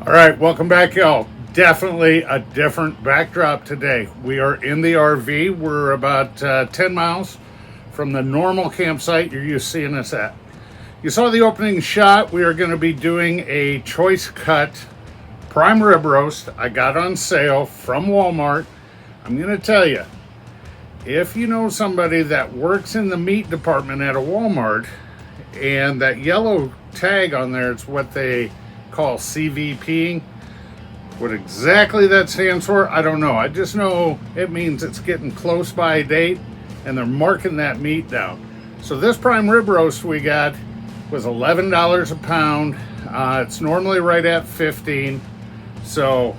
All right, welcome back, y'all. Definitely a different backdrop today. We are in the RV. We're about 10 miles from the normal campsite you're used to seeing us at. You saw the opening shot. We are going to be doing a choice cut prime rib roast. I got on sale from Walmart. I'm going to tell you, if you know somebody that works in the meat department at a Walmart, and that yellow tag on there, it's what they call CVPing. What exactly that stands for, I don't know. I just know it means it's getting close by a date and they're marking that meat down. So this prime rib roast we got was $11 a pound. It's normally right at $15. So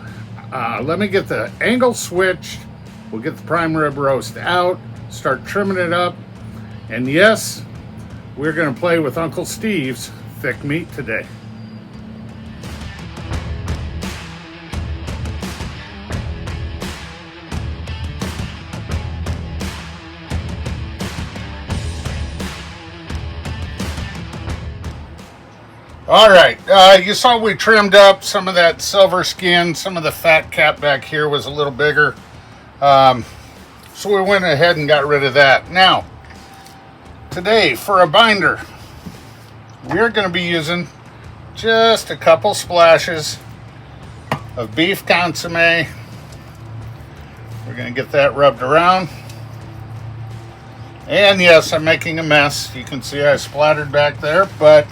let me get the angle switched. We'll get the prime rib roast out, start trimming it up. And yes, we're going to play with Uncle Steve's thick meat today. All right, you saw we trimmed up some of that silver skin. Some of the fat cap back here was a little bigger. So we went ahead and got rid of that. Now, today for a binder, we're going to be using just a couple splashes of beef consomme. We're going to get that rubbed around. And yes, I'm making a mess. You can see I splattered back there, but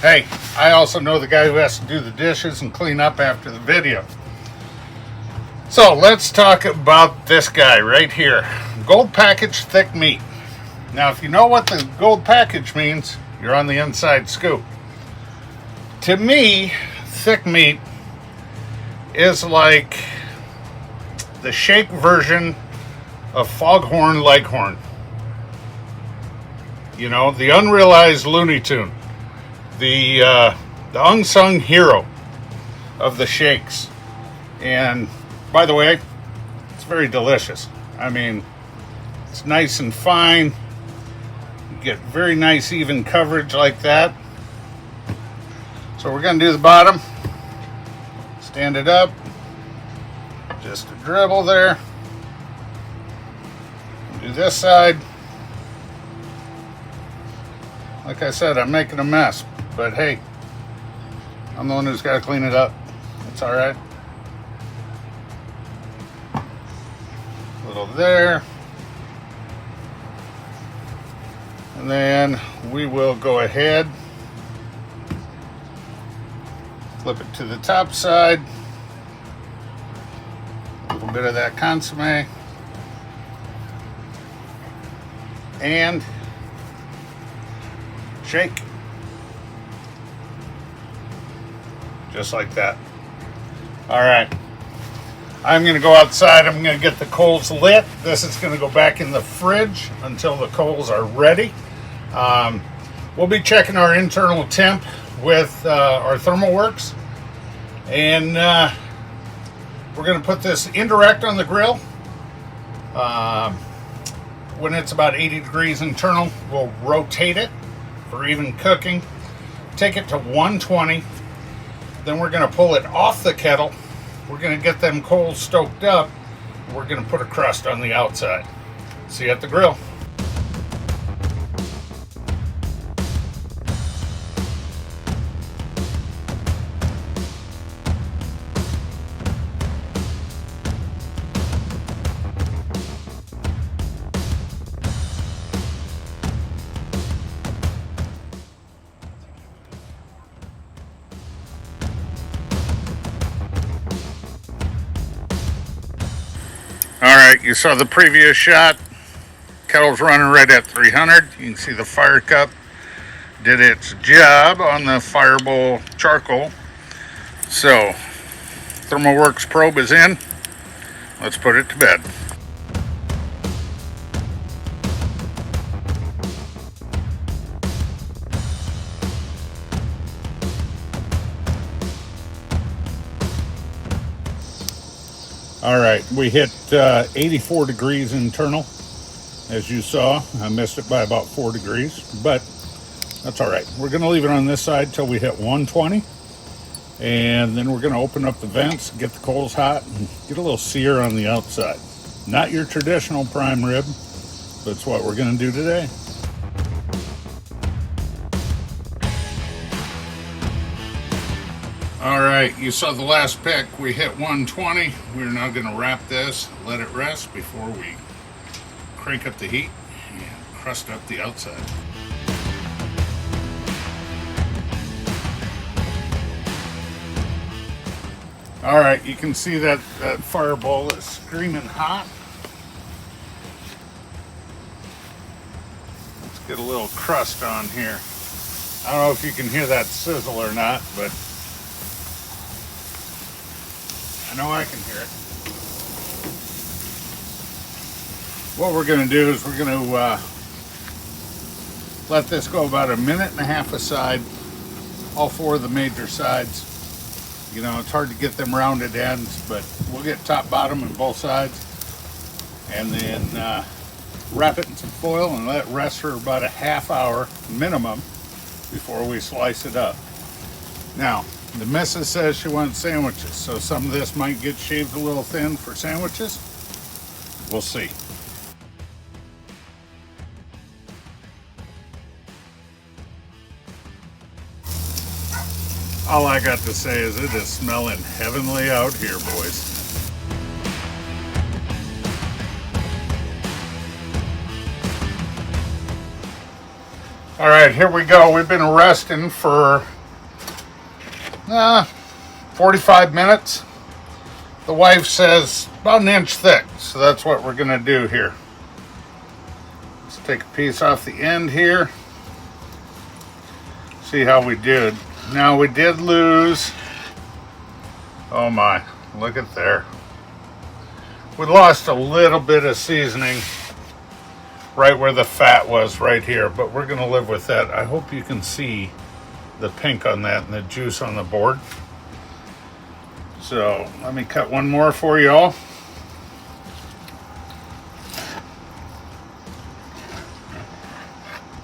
hey, I also know the guy who has to do the dishes and clean up after the video. So let's talk about this guy right here. Gold package thick meat. Now, if you know what the gold package means, you're on the inside scoop. To me, thick meat is like the shake version of Foghorn Leghorn. You know, the unrealized Looney Tune. The unsung hero of the shakes. And by the way, it's very delicious. I mean, it's nice and fine. You get very nice even coverage like that. So we're going to do the bottom. Stand it up. Just a dribble there. Do this side. Like I said, I'm making a mess. But hey, I'm the one who's got to clean it up. It's all right. A little there. And then we will go ahead, flip it to the top side. A little bit of that consomme. And shake. Just like that. All right. I'm going to go outside. I'm going to get the coals lit. This is going to go back in the fridge until the coals are ready. We'll be checking our internal temp with our ThermalWorks. And we're going to put this indirect on the grill. When it's about 80 degrees internal, we'll rotate it for even cooking. Take it to 120. Then we're going to pull it off the kettle. We're going to get them coals stoked up. We're going to put a crust on the outside. See you at the grill. Alright, you saw the previous shot. Kettle's running right at 300. You can see the fire cup did its job on the Firebull charcoal. So, ThermalWorks probe is in. Let's put it to bed. All right, we hit 84 degrees internal, as you saw. I missed it by about 4 degrees, but that's all right. We're gonna leave it on this side till we hit 120. And then we're going to open up the vents, get the coals hot, and get a little sear on the outside. Not your traditional prime rib, but it's what we're going to do today. All right, you saw the last pick. We hit 120. We're now going to wrap this, let it rest before we crank up the heat and crust up the outside. All right, you can see that fireball is screaming hot. Let's get a little crust on here. I don't know if you can hear that sizzle or not, but I know I can hear it. What we're going to do is we're going to let this go about 1.5 minutes aside, all 4 of the major sides. You know, it's hard to get them rounded ends, but we'll get top, bottom, and both sides. And then wrap it in some foil and let it rest for about a half hour minimum before we slice it up. Now, the missus says she wants sandwiches, so some of this might get shaved a little thin for sandwiches. We'll see. All I got to say is it is smelling heavenly out here, boys. All right, here we go. We've been resting for 45 minutes. The wife says about 1 inch thick, so that's what we're gonna do here. Let's take a piece off the end here. See how we did. Now we did lose, oh my, look at there. We lost a little bit of seasoning right where the fat was right here, but we're gonna live with that. I hope you can see the pink on that and the juice on the board. So let me cut one more for y'all.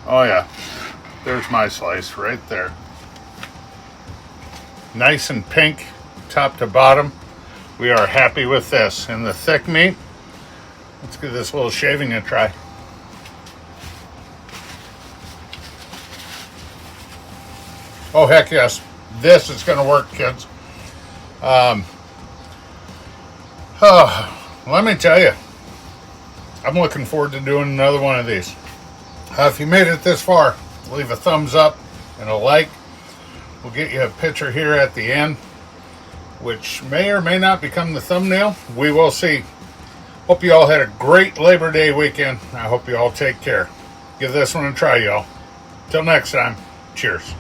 Oh yeah, there's my slice right there. Nice and pink, top to bottom. We are happy with this. And the thick meat, let's give this little shaving a try. Oh heck yes, this is gonna work, kids. Let me tell you, I'm looking forward to doing another one of these. If you made it this far, leave a thumbs up and a like. We'll get you a picture here at the end, which may or may not become the thumbnail. We will see. Hope you all had a great Labor Day weekend. I hope you all take care. Give this one a try, y'all. Till next time, cheers.